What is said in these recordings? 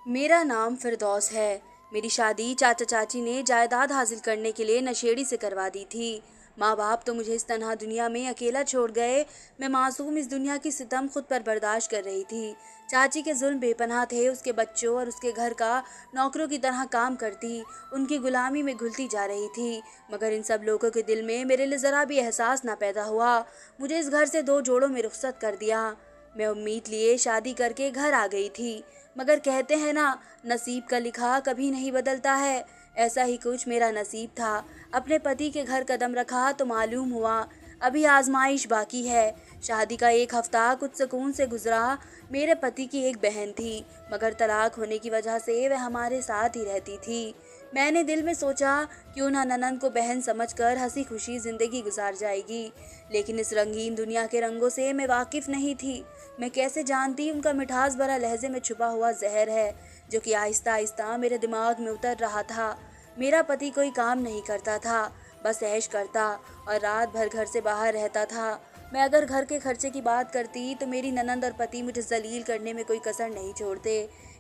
मेरा नाम फिरदौस है। मेरी शादी चाचा चाची ने जायदाद हासिल करने के लिए नशेड़ी से करवा दी थी। माँ बाप तो मुझे इस तन्हा दुनिया में अकेला छोड़ गए। मैं मासूम इस दुनिया की सितम खुद पर बर्दाश्त कर रही थी। चाची के जुल्म बेपनाह थे। उसके बच्चों और उसके घर का नौकरों की तरह काम करती, उनकी गुलामी में घुलती जा रही थी। मगर इन सब लोगों के दिल में मेरे लिए ज़रा भी एहसास ना पैदा हुआ। मुझे इस घर से दो जोड़ों में रुखसत कर दिया। मैं उम्मीद लिए शादी करके घर आ गई थी, मगर कहते हैं ना, नसीब का लिखा कभी नहीं बदलता है। ऐसा ही कुछ मेरा नसीब था। अपने पति के घर कदम रखा तो मालूम हुआ अभी आजमाइश बाकी है। शादी का एक हफ्ता कुछ सुकून से गुजरा। मेरे पति की एक बहन थी, मगर तलाक होने की वजह से वह हमारे साथ ही रहती थी। मैंने दिल में सोचा क्यों ना ननंद को बहन समझकर हंसी खुशी जिंदगी गुजार जाएगी। लेकिन इस रंगीन दुनिया के रंगों से मैं वाकिफ नहीं थी। मैं कैसे जानती उनका मिठास भरा लहजे में छुपा हुआ जहर है, जो कि आहिस्ता आहिस्ता मेरे दिमाग में उतर रहा था। मेरा पति कोई काम नहीं करता था, बस ऐश करता और रात भर घर से बाहर रहता था। मैं अगर घर के खर्चे की बात करती तो मेरी ननंद और पति मुझे जलील करने में कोई कसर नहीं छोड़ते।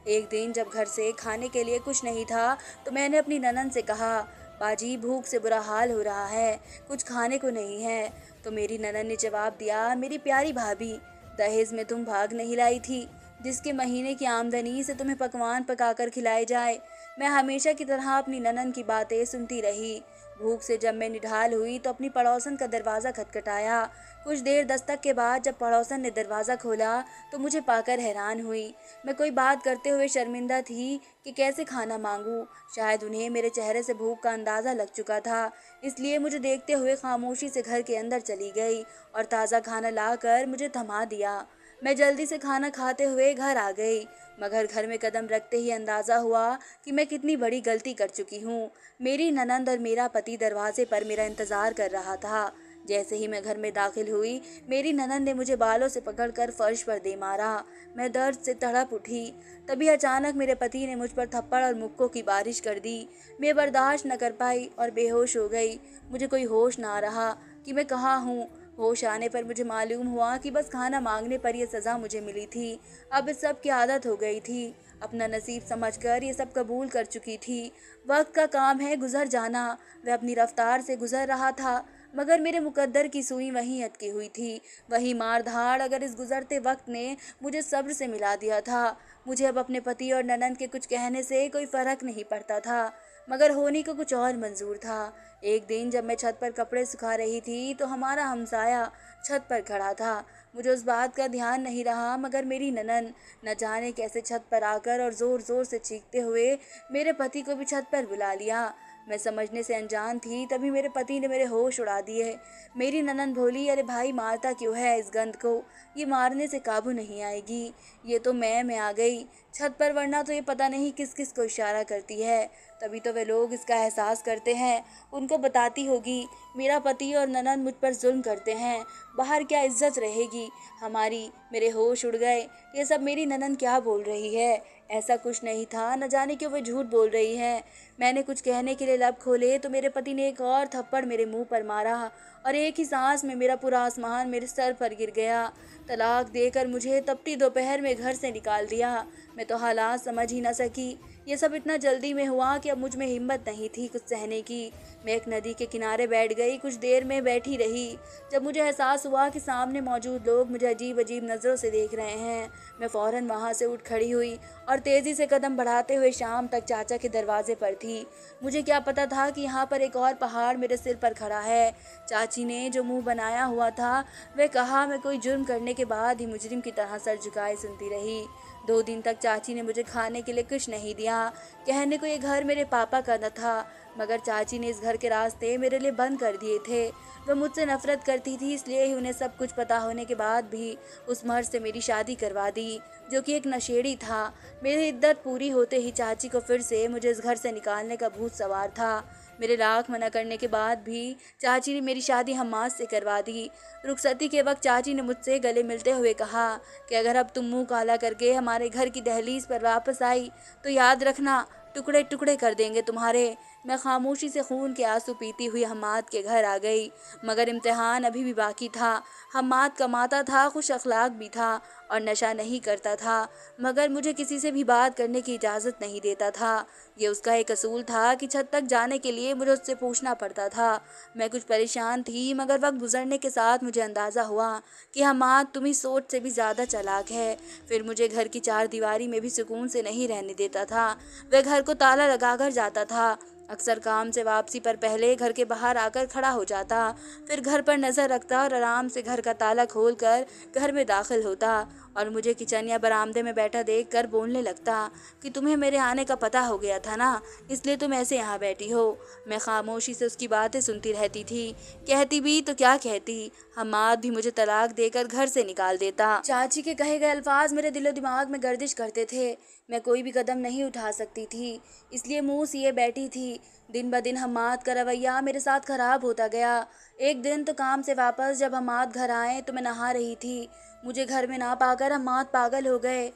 एक दिन जब घर से खाने के लिए कुछ नहीं था तो मैंने अपनी ननंद से कहा, बाजी भूख से बुरा हाल हो रहा है, कुछ खाने को नहीं है। तो मेरी ननंद ने जवाब दिया, मेरी प्यारी भाभी, दहेज में तुम भाग नहीं लाई थी जिसके महीने की आमदनी से तुम्हें पकवान पकाकर खिलाए जाए। मैं हमेशा की तरह अपनी ननंद की बातें सुनती रही। भूख से जब मैं निढाल हुई तो अपनी पड़ोसन का दरवाज़ा खटखटाया। कुछ देर दस्तक के बाद जब पड़ोसन ने दरवाज़ा खोला तो मुझे पाकर हैरान हुई। मैं कोई बात करते हुए शर्मिंदा थी कि कैसे खाना मांगूं। शायद उन्हें मेरे चेहरे से भूख का अंदाज़ा लग चुका था, इसलिए मुझे देखते हुए खामोशी से घर के अंदर चली गई और ताज़ा खाना लाकर मुझे थमा दिया। मैं जल्दी से खाना खाते हुए घर आ गई, मगर घर में कदम रखते ही अंदाज़ा हुआ कि मैं कितनी बड़ी गलती कर चुकी हूँ। मेरी ननंद और मेरा पति दरवाजे पर मेरा इंतज़ार कर रहा था। जैसे ही मैं घर में दाखिल हुई, मेरी ननंद ने मुझे बालों से पकड़कर फर्श पर दे मारा। मैं दर्द से तड़प उठी। तभी अचानक मेरे पति ने मुझ पर थप्पड़ और मुक्कों की बारिश कर दी। मैं बर्दाश्त न कर पाई और बेहोश हो गई। मुझे कोई होश ना रहा कि मैं कहाँ हूँ। होश आने पर मुझे मालूम हुआ कि बस खाना मांगने पर यह सज़ा मुझे मिली थी। अब इस सब की आदत हो गई थी। अपना नसीब समझकर ये सब कबूल कर चुकी थी। वक्त का काम है गुजर जाना। वह अपनी रफ्तार से गुजर रहा था, मगर मेरे मुकद्दर की सुई वहीं अटकी हुई थी। वही मार धाड़ अगर इस गुजरते वक्त ने मुझे सब्र से मिला दिया था। मुझे अब अपने पति और ननंद के कुछ कहने से कोई फर्क नहीं पड़ता था, मगर होने को कुछ और मंजूर था। एक दिन जब मैं छत पर कपड़े सुखा रही थी तो हमारा हमसाया छत पर खड़ा था। मुझे उस बात का ध्यान नहीं रहा, मगर मेरी ननंद न जाने कैसे छत पर आकर और ज़ोर ज़ोर से चीखते हुए मेरे पति को भी छत पर बुला लिया। मैं समझने से अनजान थी, तभी मेरे पति ने मेरे होश उड़ा दिए। मेरी ननंद बोली, अरे भाई मारता क्यों है इस गंध को, ये मारने से काबू नहीं आएगी। ये तो मैं आ गई छत पर, वरना तो ये पता नहीं किस किस को इशारा करती है। तभी तो वे लोग इसका एहसास करते हैं। उनको बताती होगी मेरा पति और ननंद मुझ पर जुल्म करते हैं, बाहर क्या इज्जत रहेगी हमारी। मेरे होश उड़ गए। ये सब मेरी ननंद क्या बोल रही है, ऐसा कुछ नहीं था, न जाने क्यों वे झूठ बोल रही हैं। मैंने कुछ कहने के लिए लब खोले तो मेरे पति ने एक और थप्पड़ मेरे मुंह पर मारा और एक ही सांस में मेरा पूरा आसमान मेरे सर पर गिर गया। तलाक देकर मुझे तपती दोपहर में घर से निकाल दिया। मैं तो हालात समझ ही न सकी। ये सब इतना जल्दी में हुआ कि अब मुझ में हिम्मत नहीं थी कुछ सहने की। मैं एक नदी के किनारे बैठ गई, कुछ देर में बैठी रही। जब मुझे एहसास हुआ कि सामने मौजूद लोग मुझे अजीब अजीब नज़रों से देख रहे हैं, मैं फ़ौरन वहाँ से उठ खड़ी हुई और तेज़ी से कदम बढ़ाते हुए शाम तक चाचा के दरवाजे पर थी। मुझे क्या पता था कि यहाँ पर एक और पहाड़ मेरे सिर पर खड़ा है। चाची ने जो मुंह बनाया हुआ था, वह कहा मैं कोई जुर्म करने के बाद ही मुजरिम की तरह सर झुकाए सुनती रही। 2 दिन तक चाची ने मुझे खाने के लिए कुछ नहीं दिया। कहने को ये घर मेरे पापा का न था, मगर चाची ने इस घर के रास्ते मेरे लिए बंद कर दिए थे। वह मुझसे नफरत करती थी, इसलिए ही उन्हें सब कुछ पता होने के बाद भी उस मर्द से मेरी शादी करवा दी, जो कि एक नशेड़ी था। मेरी इद्दत पूरी होते ही चाची को फिर से मुझे इस घर से निकालने का भूत सवार था। मेरे लाख मना करने के बाद भी चाची ने मेरी शादी हम्माद से करवा दी। रुखसती के वक्त चाची ने मुझसे गले मिलते हुए कहा कि अगर अब तुम मुंह काला करके हमारे घर की दहलीज पर वापस आई तो याद रखना, टुकड़े टुकड़े कर देंगे तुम्हारे। मैं खामोशी से खून के आंसू पीती हुई हम्माद के घर आ गई, मगर इम्तिहान अभी भी बाकी था। हम्माद कमाता था, खुश अखलाक भी था और नशा नहीं करता था, मगर मुझे किसी से भी बात करने की इजाज़त नहीं देता था। ये उसका एक असूल था कि छत तक जाने के लिए मुझे उससे पूछना पड़ता था। मैं कुछ परेशान थी, मगर वक्त गुजरने के साथ मुझे अंदाज़ा हुआ कि हम्माद तुम्ही सोच से भी ज़्यादा चालाक है। फिर मुझे घर की चार दीवारी में भी सुकून से नहीं रहने देता था। वह घर को ताला लगाकर जाता था। अक्सर काम से वापसी पर पहले घर के बाहर आकर खड़ा हो जाता, फिर घर पर नज़र रखता और आराम से घर का ताला खोलकर घर में दाखिल होता और मुझे किचन या बरामदे में बैठा देखकर बोलने लगता कि तुम्हें मेरे आने का पता हो गया था ना, इसलिए तुम ऐसे यहाँ बैठी हो। मैं खामोशी से उसकी बातें सुनती रहती थी। कहती भी तो क्या कहती, हम्माद भी मुझे तलाक देकर घर से निकाल देता। चाची के कहे गए अल्फाज मेरे दिलो दिमाग में गर्दिश करते थे। मैं कोई भी कदम नहीं उठा सकती थी, इसलिए मुंह सिए बैठी थी। दिन ब दिन हम्माद का रवैया मेरे साथ खराब होता गया। एक दिन तो काम से वापस जब हम्माद घर आए तो मैं नहा रही थी। मुझे घर में ना पाकर हम्माद पागल हो गए।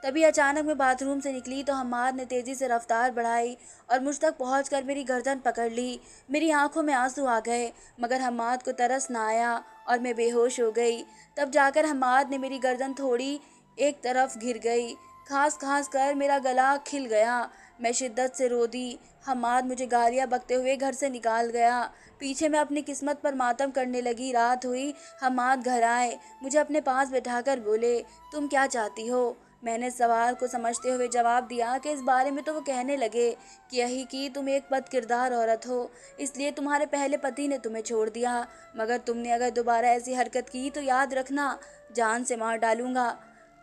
तभी अचानक मैं बाथरूम से निकली तो हम्माद ने तेज़ी से रफ्तार बढ़ाई और मुझ तक पहुंचकर मेरी गर्दन पकड़ ली। मेरी आंखों में आंसू आ गए, मगर हम्माद को तरस ना आया और मैं बेहोश हो गई। तब जाकर हम्माद ने मेरी गर्दन थोड़ी एक तरफ घिर गई। खास खास कर मेरा गला खिल गया। मैं शिद्दत से रो दी। हम्माद मुझे गालियाँ बकते हुए घर से निकाल गया। पीछे मैं अपनी किस्मत पर मातम करने लगी। रात हुई, हम्माद घर आए, मुझे अपने पास बैठाकर बोले, तुम क्या चाहती हो? मैंने सवाल को समझते हुए जवाब दिया कि इस बारे में तो वो कहने लगे कि यही कि तुम एक बदकिरदार औरत हो, इसलिए तुम्हारे पहले पति ने तुम्हें छोड़ दिया, मगर तुमने अगर दोबारा ऐसी हरकत की तो याद रखना, जान से मार डालूंगा।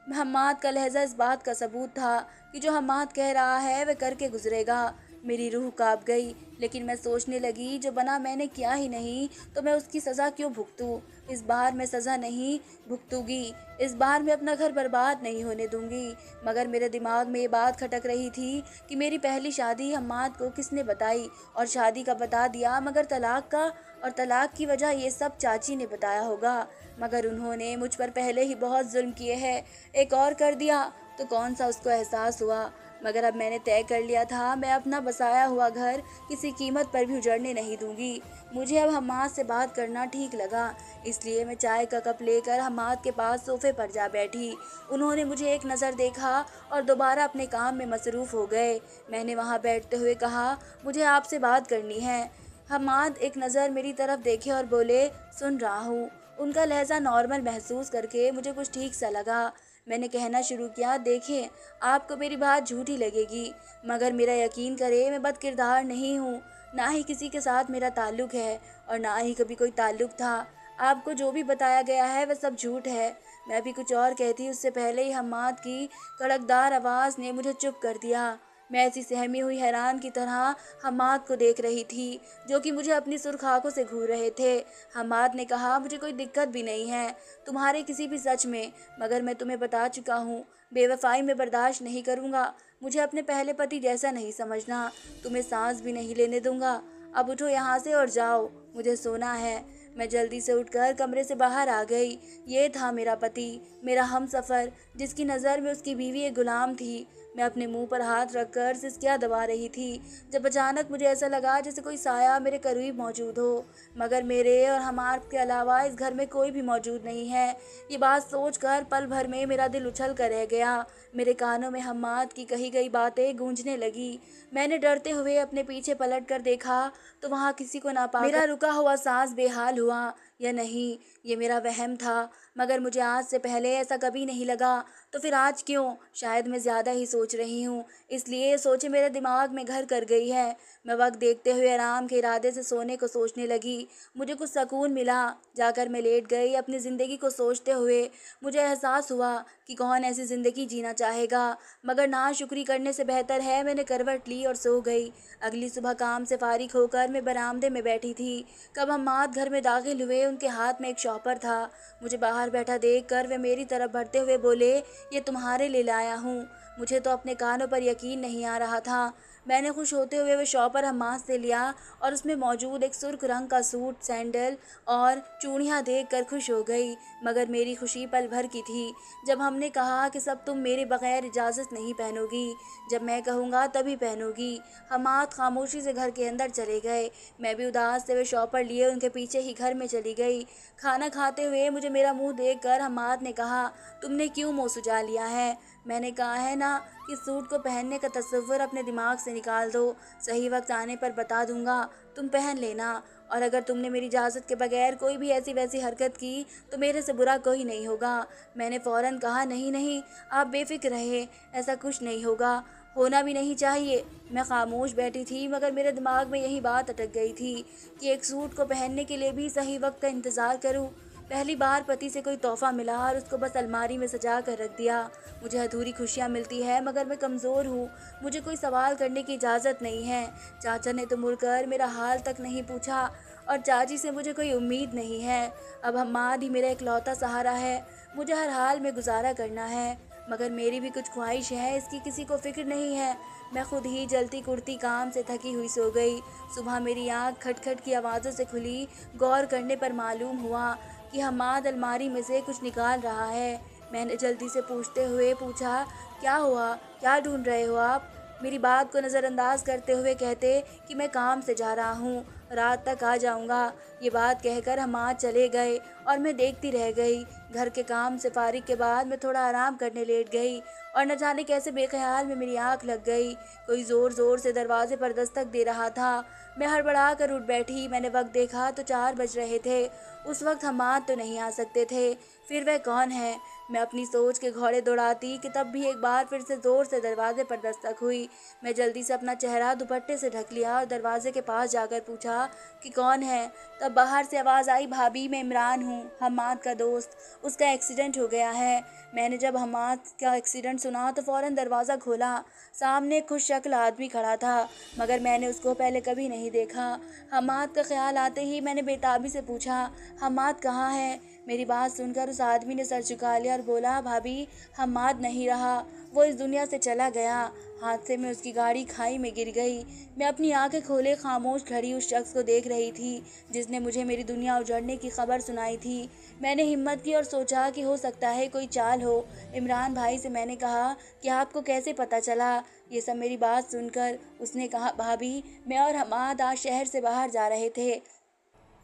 हम्माद का लहजा इस बात का सबूत था कि जो हम्माद कह रहा है वह करके गुजरेगा। मेरी रूह कांप गई, लेकिन मैं सोचने लगी जो बना मैंने किया ही नहीं तो मैं उसकी सज़ा क्यों भुगतूं। इस बार मैं सज़ा नहीं भुगतूंगी, इस बार मैं अपना घर बर्बाद नहीं होने दूंगी। मगर मेरे दिमाग में ये बात खटक रही थी कि मेरी पहली शादी हम्माद को किसने बताई और शादी का बता दिया, मगर तलाक का और तलाक की वजह ये सब चाची ने बताया होगा। मगर उन्होंने मुझ पर पहले ही बहुत जुल्म किए हैं, एक और कर दिया तो कौन सा उसको एहसास हुआ। मगर अब मैंने तय कर लिया था, मैं अपना बसाया हुआ घर किसी कीमत पर भी उजड़ने नहीं दूंगी। मुझे अब हम्माद से बात करना ठीक लगा, इसलिए मैं चाय का कप लेकर हम्माद के पास सोफे पर जा बैठी। उन्होंने मुझे एक नज़र देखा और दोबारा अपने काम में मसरूफ़ हो गए। मैंने वहाँ बैठते हुए कहा, मुझे आपसे बात करनी है। हम्माद एक नज़र मेरी तरफ देखे और बोले, सुन रहा हूँ। उनका लहजा नॉर्मल महसूस करके मुझे कुछ ठीक सा लगा। मैंने कहना शुरू किया, देखिए आपको मेरी बात झूठी लगेगी, मगर मेरा यकीन करे मैं बदकिरदार नहीं हूँ, ना ही किसी के साथ मेरा ताल्लुक़ है और ना ही कभी कोई ताल्लुक़ था। आपको जो भी बताया गया है वह सब झूठ है। मैं भी कुछ और कहती उससे पहले ही हम्माद की कड़कदार आवाज़ ने मुझे चुप कर दिया। मैं ऐसी सहमी हुई हैरान की तरह हम्माद को देख रही थी, जो कि मुझे अपनी सुर्ख आंखों से घूर रहे थे। हम्माद ने कहा, मुझे कोई दिक्कत भी नहीं है तुम्हारे किसी भी सच में, मगर मैं तुम्हें बता चुका हूँ, बेवफाई में बर्दाश्त नहीं करूँगा। मुझे अपने पहले पति जैसा नहीं समझना, तुम्हें सांस भी नहीं लेने दूंगा। अब उठो यहाँ से और जाओ, मुझे सोना है। मैं जल्दी से उठकर कमरे से बाहर आ गई। ये था मेरा पति, मेरा हमसफ़र, जिसकी नज़र में उसकी बीवी एक गुलाम थी। मैं अपने मुंह पर हाथ रखकर सिसकियाँ दबा रही थी, जब अचानक मुझे ऐसा लगा जैसे कोई साया मेरे करीब मौजूद हो, मगर मेरे और हमार के अलावा इस घर में कोई भी मौजूद नहीं है। ये बात सोचकर पल भर में मेरा दिल उछल कर रह गया। मेरे कानों में हम्माद की कही गई बातें गूंजने लगी। मैंने डरते हुए अपने पीछे पलट कर देखा तो वहाँ किसी को ना पाकर मेरा रुका हुआ सांस बेहाल हुआ। या नहीं, ये मेरा वहम था, मगर मुझे आज से पहले ऐसा कभी नहीं लगा, तो फिर आज क्यों? शायद मैं ज़्यादा ही सोच रही हूँ, इसलिए ये सोचें मेरे दिमाग में घर कर गई है। मैं वक्त देखते हुए आराम के इरादे से सोने को सोचने लगी। मुझे कुछ सुकून मिला। जाकर मैं लेट गई अपनी ज़िंदगी को सोचते हुए। मुझे एहसास हुआ कि कौन ऐसी ज़िंदगी जीना चाहेगा, मगर नाशुक्री करने से बेहतर है मैंने करवट ली और सो गई। अगली सुबह काम से फारिग होकर मैं बरामदे में बैठी थी, कब हम्माद घर में दाखिल हुए। उनके हाथ में एक शॉपर था। मुझे बाहर बैठा देखकर वे मेरी तरफ बढ़ते हुए बोले, ये तुम्हारे लिए लाया हूँ। मुझे तो अपने कानों पर यकीन नहीं आ रहा था। मैंने खुश होते हुए वह शॉपर हम्मास से लिया और उसमें मौजूद एक सुर्ख रंग का सूट, सैंडल और चूड़ियाँ देखकर खुश हो गई। मगर मेरी खुशी पल भर की थी। जब हमने कहा कि सब तुम मेरे बगैर इजाज़त नहीं पहनोगी, जब मैं कहूँगा तभी पहनोगी। हमाद खामोशी से घर के अंदर चले गए। मैं भी उदास से वह शॉपर लिए उनके पीछे ही घर में चली गई। खाना खाते हुए मुझे मेरा मुंह देखकर हमाद ने कहा, तुमने क्यों मुँह सुजा लिया है? मैंने कहा है ना कि सूट को पहनने का तसव्वुर अपने दिमाग से निकाल दो। सही वक्त आने पर बता दूंगा, तुम पहन लेना। और अगर तुमने मेरी इजाज़त के बगैर कोई भी ऐसी वैसी हरकत की तो मेरे से बुरा कोई नहीं होगा। मैंने फ़ौरन कहा, नहीं नहीं, आप बेफिक्र रहे, ऐसा कुछ नहीं होगा, होना भी नहीं चाहिए। मैं खामोश बैठी थी, मगर मेरे दिमाग में यही बात अटक गई थी कि एक सूट को पहनने के लिए भी सही वक्त का इंतज़ार करूं। पहली बार पति से कोई तोहफ़ा मिला और उसको बस अलमारी में सजा कर रख दिया। मुझे अधूरी खुशियाँ मिलती है, मगर मैं कमज़ोर हूँ, मुझे कोई सवाल करने की इजाज़त नहीं है। चाचा ने तो मुड़कर मेरा हाल तक नहीं पूछा और चाची से मुझे कोई उम्मीद नहीं है। अब हम्माद ही मेरा इकलौता सहारा है। मुझे हर हाल में गुजारा करना है, मगर मेरी भी कुछ ख्वाहिश है, इसकी किसी को फ़िक्र नहीं है। मैं खुद ही जलती कुड़ती काम से थकी हुई सो गई। सुबह मेरी आँख खटखट की आवाज़ों से खुली। गौर करने पर मालूम हुआ कि हम्माद अलमारी में से कुछ निकाल रहा है। मैंने जल्दी से पूछते हुए पूछा, क्या हुआ, क्या ढूंढ रहे हो आप? मेरी बात को नज़रअंदाज करते हुए कहते कि मैं काम से जा रहा हूँ, रात तक आ जाऊँगा। ये बात कहकर हम्माद चले गए और मैं देखती रह गई। घर के काम से फारिग के बाद मैं थोड़ा आराम करने लेट गई और न जाने कैसे बेख्याल में मेरी आँख लग गई। कोई ज़ोर ज़ोर से दरवाजे पर दस्तक दे रहा था। मैं हड़बड़ा कर उठ बैठी। मैंने वक्त देखा तो 4 बज रहे थे। उस वक्त हम्माद तो नहीं आ सकते थे, फिर वह कौन है? मैं अपनी सोच के घोड़े दौड़ाती कि तब भी एक बार फिर से ज़ोर से दरवाजे पर दस्तक हुई। मैं जल्दी से अपना चेहरा दुपट्टे से ढक लिया और दरवाजे के पास जाकर पूछा कि कौन है? तब बाहर से आवाज़ आई, भाभी मैं इमरान हूँ, हम्माद का दोस्त, उसका एक्सीडेंट हो गया है। मैंने जब हम्माद का एक्सीडेंट सुना तो फ़ौरन दरवाज़ा खोला। सामने एक खुश शक्ल आदमी खड़ा था, मगर मैंने उसको पहले कभी नहीं देखा। हम्माद का ख्याल आते ही मैंने बेताबी से पूछा, हम्माद कहाँ है? मेरी बात सुनकर उस आदमी ने सर झुका लिया और बोला, भाभी हम्माद नहीं रहा, वो इस दुनिया से चला गया। हादसे में उसकी गाड़ी खाई में गिर गई। मैं अपनी आंखें खोले खामोश खड़ी उस शख्स को देख रही थी जिसने मुझे मेरी दुनिया उजड़ने की खबर सुनाई थी। मैंने हिम्मत की और सोचा कि हो सकता है कोई चाल हो। इमरान भाई से मैंने कहा कि आपको कैसे पता चला? ये सब मेरी बात सुनकर उसने कहा, भाभी मैं और हम्माद आज शहर से बाहर जा रहे थे,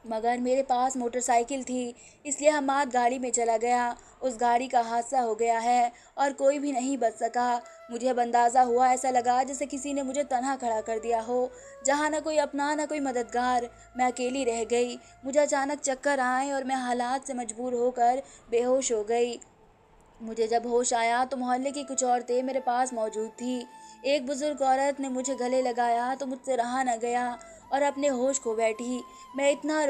मगर मेरे पास मोटरसाइकिल थी, इसलिए हम्माद गाड़ी में चला गया। उस गाड़ी का हादसा हो गया है और कोई भी नहीं बच सका। मुझे अब अंदाज़ा हुआ, ऐसा लगा जैसे किसी ने मुझे तन्हा खड़ा कर दिया हो, जहाँ न कोई अपना न कोई मददगार। मैं अकेली रह गई। मुझे अचानक चक्कर आए और मैं हालात से मजबूर होकर बेहोश हो गई। मुझे जब होश आया तो मोहल्ले की कुछ औरतें मेरे पास मौजूद थी। एक बुजुर्ग औरत ने मुझे गले लगाया तो मुझसे रहा न गया और अपने होश खो बैठी। मैं इतना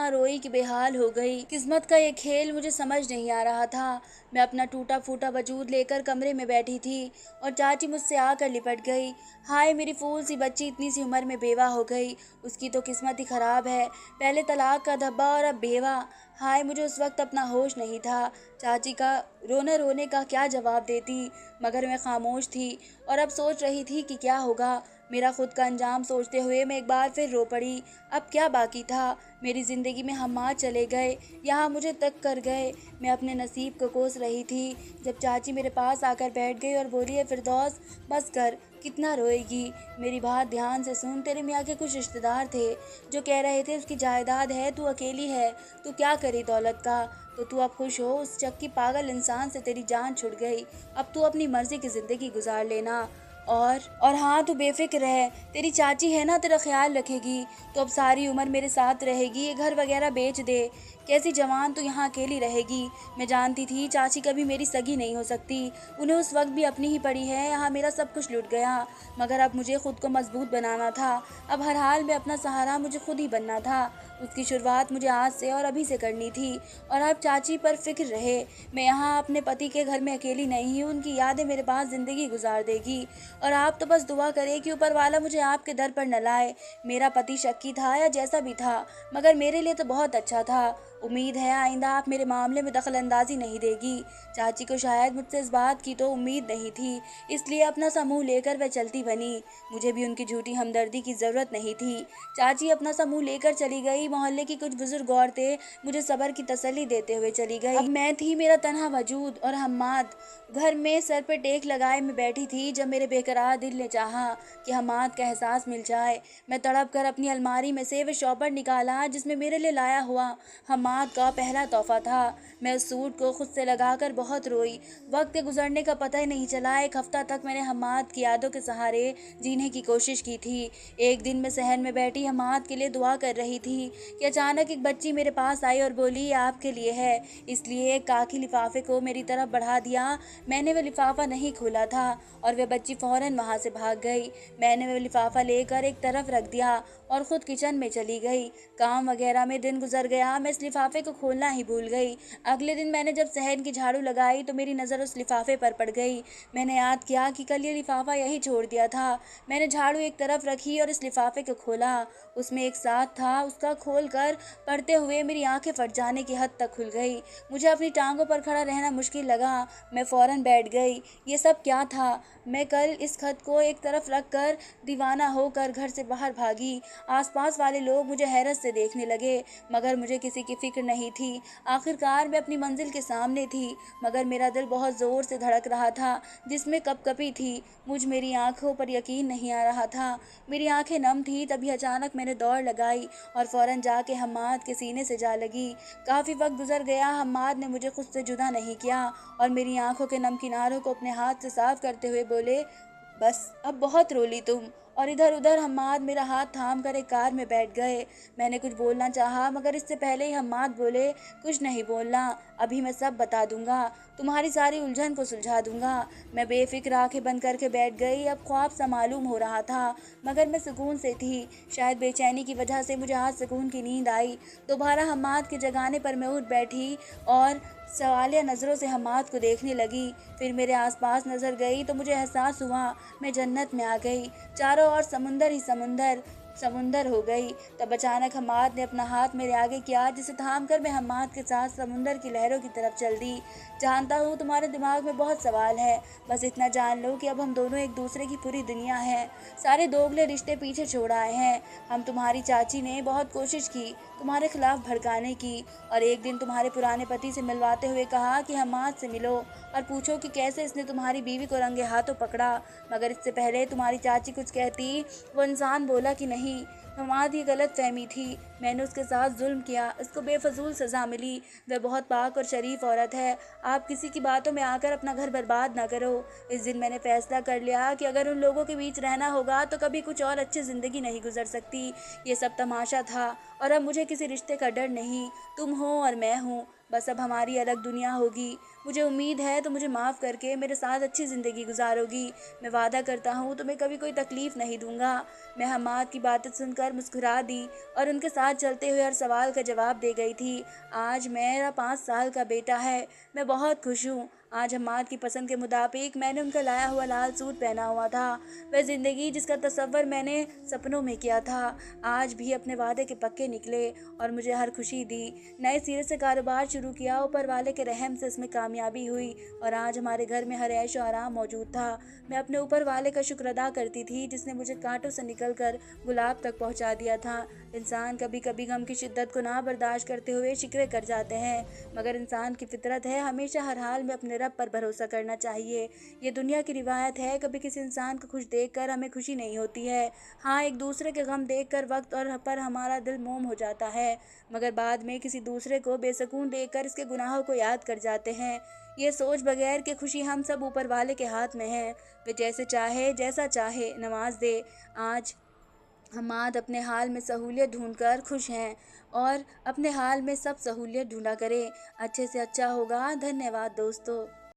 रोई कि बेहाल हो गई। किस्मत का ये खेल मुझे समझ नहीं आ रहा था। मैं अपना टूटा फूटा वजूद लेकर कमरे में बैठी थी और चाची मुझसे आकर लिपट गई। हाय मेरी फूल सी बच्ची इतनी सी उम्र में बेवा हो गई, उसकी तो किस्मत ही खराब है। पहले तलाक का धब्बा और अब बेवा। हाय मुझे उस वक्त अपना होश नहीं था। चाची का रोने का क्या जवाब देती, मगर मैं खामोश थी और अब सोच रही थी कि क्या होगा। मेरा खुद का अंजाम सोचते हुए मैं एक बार फिर रो पड़ी। अब क्या बाकी था? मेरी ज़िंदगी में हम्माद चले गए, यहाँ मुझे तक कर गए। मैं अपने नसीब को कोस रही थी जब चाची मेरे पास आकर बैठ गई और बोली, है फिरदौस बस कर, कितना रोएगी? मेरी बात ध्यान से सुन। तेरे मियाँ के कुछ रिश्तेदार थे जो कह रहे थे उसकी जायदाद है, तू अकेली है, तू क्या करी दौलत का? तो तू अब खुश हो, उस चक्की पागल इंसान से तेरी जान छुट गई। अब तू अपनी मर्जी की ज़िंदगी गुजार लेना। और हाँ, तू बेफिक्र रह, तेरी चाची है ना, तेरा ख्याल रखेगी। तो अब सारी उम्र मेरे साथ रहेगी। ये घर वगैरह बेच दे, कैसी जवान तू यहाँ अकेली रहेगी। मैं जानती थी चाची कभी मेरी सगी नहीं हो सकती, उन्हें उस वक्त भी अपनी ही पड़ी है। यहाँ मेरा सब कुछ लुट गया, मगर अब मुझे खुद को मजबूत बनाना था। अब हर हाल में अपना सहारा मुझे खुद ही बनना था। उसकी शुरुआत मुझे आज से और अभी से करनी थी। और अब चाची पर फिक्र रहे, मैं यहाँ अपने पति के घर में अकेली नहीं हूँ, उनकी यादें मेरे पास ज़िंदगी गुजार देगी और आप तो बस दुआ करें कि ऊपर वाला मुझे आपके दर पर न लाए। मेरा पति शक्की था या जैसा भी था, मगर मेरे लिए तो बहुत अच्छा था। उम्मीद है आइंदा आप मेरे मामले में दखल अंदाजी नहीं देगी। चाची को शायद मुझसे इस बात की तो उम्मीद नहीं थी, इसलिए अपना सा मुँह लेकर वह चलती बनी। मुझे भी उनकी झूठी हमदर्दी की ज़रूरत नहीं थी। चाची अपना सा मुँह लेकर चली गई। मोहल्ले की कुछ बुजुर्ग औरतें मुझे सब्र की तसल्ली देते हुए चली गई। अब मैं थी मेरा तन्हा वजूद, और हम्माद घर में सर पे टेक लगाए मैं बैठी थी, जब मेरे बेकरार दिल ने चाहा कि हम्माद का एहसास मिल जाए। मैं तड़प कर अपनी अलमारी में से वह शॉपर निकाला जिसमें मेरे लिए लाया हुआ हम्माद का पहला तोहफा था। मैं उस सूट को खुद से लगाकर बहुत रोई। वक्त के गुजरने का पता ही नहीं चला। एक हफ्ता तक मैंने हम्माद की यादों के सहारे जीने की कोशिश की थी। एक दिन मैं सहन में बैठी हम्माद के लिए दुआ कर रही थी कि अचानक एक बच्ची मेरे पास आई और बोली, ये आपके लिए है। इसलिए एक काकी लिफाफे को मेरी तरफ बढ़ा दिया। मैंने वह लिफाफा नहीं खोला था और वह बच्ची फौरन वहाँ से भाग गई। मैंने वह लिफाफा लेकर एक तरफ रख दिया और खुद किचन में चली गई। काम वगैरह में दिन गुजर गया, मैं इस लिफाफे को खोलना ही भूल गई। अगले दिन मैंने जब सहन की झाड़ू लगाई तो मेरी नज़र उस लिफाफे पर पड़ गई। मैंने याद किया कि कल ये लिफाफा यही छोड़ दिया था। मैंने झाड़ू एक तरफ रखी और इस लिफाफे को खोला। उसमें एक साथ था। उसका खोल कर पढ़ते हुए मेरी आंखें फट जाने की हद तक खुल गई। मुझे अपनी टांगों पर खड़ा रहना मुश्किल लगा। मैं फौरन बैठ गई। ये सब क्या था? मैं कल इस खत को एक तरफ रख कर दीवाना होकर घर से बाहर भागी। आसपास वाले लोग मुझे हैरत से देखने लगे, मगर मुझे किसी की फिक्र नहीं थी। आखिरकार मैं अपनी मंजिल के सामने थी, मगर मेरा दिल बहुत ज़ोर से धड़क रहा था, जिसमें कँपकँपी थी। मेरी आंखों पर यकीन नहीं आ रहा था। मेरी आंखें नम थी। तभी अचानक मैंने दौड़ लगाई और फौरन जाके हम्माद के सीने से जा लगी। काफ़ी वक्त गुजर गया, हम्माद ने मुझे खुद से जुदा नहीं किया और मेरी आंखों के नम किनारों को अपने हाथ से साफ करते हुए बोले, बस अब बहुत रो ली तुम। और इधर उधर हम्माद मेरा हाथ थाम कर एक कार में बैठ गए। मैंने कुछ बोलना चाहा, मगर इससे पहले ही हम्माद बोले, कुछ नहीं बोलना, अभी मैं सब बता दूंगा, तुम्हारी सारी उलझन को सुलझा दूंगा। मैं बेफिक्र आंखें बंद करके बैठ गई। अब ख्वाब सा मालूम हो रहा था, मगर मैं सुकून से थी। शायद बेचैनी की वजह से मुझे आज सुकून की नींद आई। दोबारा हम्माद के जगाने पर मैं उठ बैठी और सवालिया नज़रों से हम्माद को देखने लगी। फिर मेरे आसपास नज़र गई तो मुझे एहसास हुआ मैं जन्नत में आ गई। चारों ओर समुंदर ही समुंदर हो गई। तब अचानक हम्माद ने अपना हाथ मेरे आगे किया, जिसे थाम कर मैं हम्माद के साथ समुंदर की लहरों की तरफ चल दी। जानता हूँ तुम्हारे दिमाग में बहुत सवाल है, बस इतना जान लो कि अब हम दोनों एक दूसरे की पूरी दुनिया हैं। सारे दोगले रिश्ते पीछे छोड़ आए हैं। हम तुम्हारी चाची ने बहुत कोशिश की तुम्हारे खिलाफ भड़काने की, और एक दिन तुम्हारे पुराने पति से मिलवाते हुए कहा कि हम्माद से मिलो और पूछो कि कैसे इसने तुम्हारी बीवी को रंगे हाथों पकड़ा। मगर इससे पहले तुम्हारी चाची कुछ कहती, वो इंसान बोला कि नहीं, हमारी गलत फहमी थी, मैंने उसके साथ जुल्म किया, इसको बेफजूल सज़ा मिली। वह बहुत पाक और शरीफ औरत है। आप किसी की बातों में आकर अपना घर बर्बाद ना करो। इस दिन मैंने फैसला कर लिया कि अगर उन लोगों के बीच रहना होगा तो कभी कुछ और अच्छी ज़िंदगी नहीं गुजर सकती। ये सब तमाशा था और अब मुझे किसी रिश्ते का डर नहीं। तुम हो और मैं हूँ, बस अब हमारी अलग दुनिया होगी। मुझे उम्मीद है तो मुझे माफ़ करके मेरे साथ अच्छी ज़िंदगी गुजारोगी। मैं वादा करता हूँ तुम्हें कभी कोई तकलीफ़ नहीं दूंगा। मैं हम्माद की बातें सुनकर मुस्कुरा दी और उनके साथ चलते हुए हर सवाल का जवाब दे गई थी। आज मेरा 5 साल का बेटा है। मैं बहुत खुश हूँ। आज हम्माद की पसंद के मुताबिक मैंने उनका लाया हुआ लाल सूट पहना हुआ था। वह ज़िंदगी जिसका तसव्वुर मैंने सपनों में किया था, आज भी अपने वादे के पक्के निकले और मुझे हर खुशी दी। नए सिरे से कारोबार शुरू किया, ऊपर वाले के रहम से इसमें कामयाबी हुई और आज हमारे घर में हर ऐश और आराम मौजूद था। मैं अपने ऊपर वाले का शुक्र अदा करती थी, जिसने मुझे कांटों से निकल कर गुलाब तक पहुंचा दिया था। इंसान कभी कभी गम की शिद्दत को ना बर्दाश्त करते हुए शिकवे कर जाते हैं, मगर इंसान की फितरत है हमेशा हर हाल में अपने रब पर भरोसा करना चाहिए। ये दुनिया की रिवायत है, कभी किसी इंसान को खुश देखकर हमें खुशी नहीं होती है। हाँ, एक दूसरे के गम देखकर वक्त और पर हमारा दिल मोम हो जाता है, मगर बाद में किसी दूसरे को बेसुकून देखकर इसके गुनाहों को याद कर जाते हैं। ये सोच बगैर कि खुशी हम सब ऊपर वाले के हाथ में है, वे जैसे चाहे जैसा चाहे नवाज दे। आज हमाद अपने हाल में सहूलियत ढूंढकर खुश हैं और अपने हाल में सब सहूलियत ढूंढा करें। अच्छे से अच्छा होगा। धन्यवाद दोस्तों।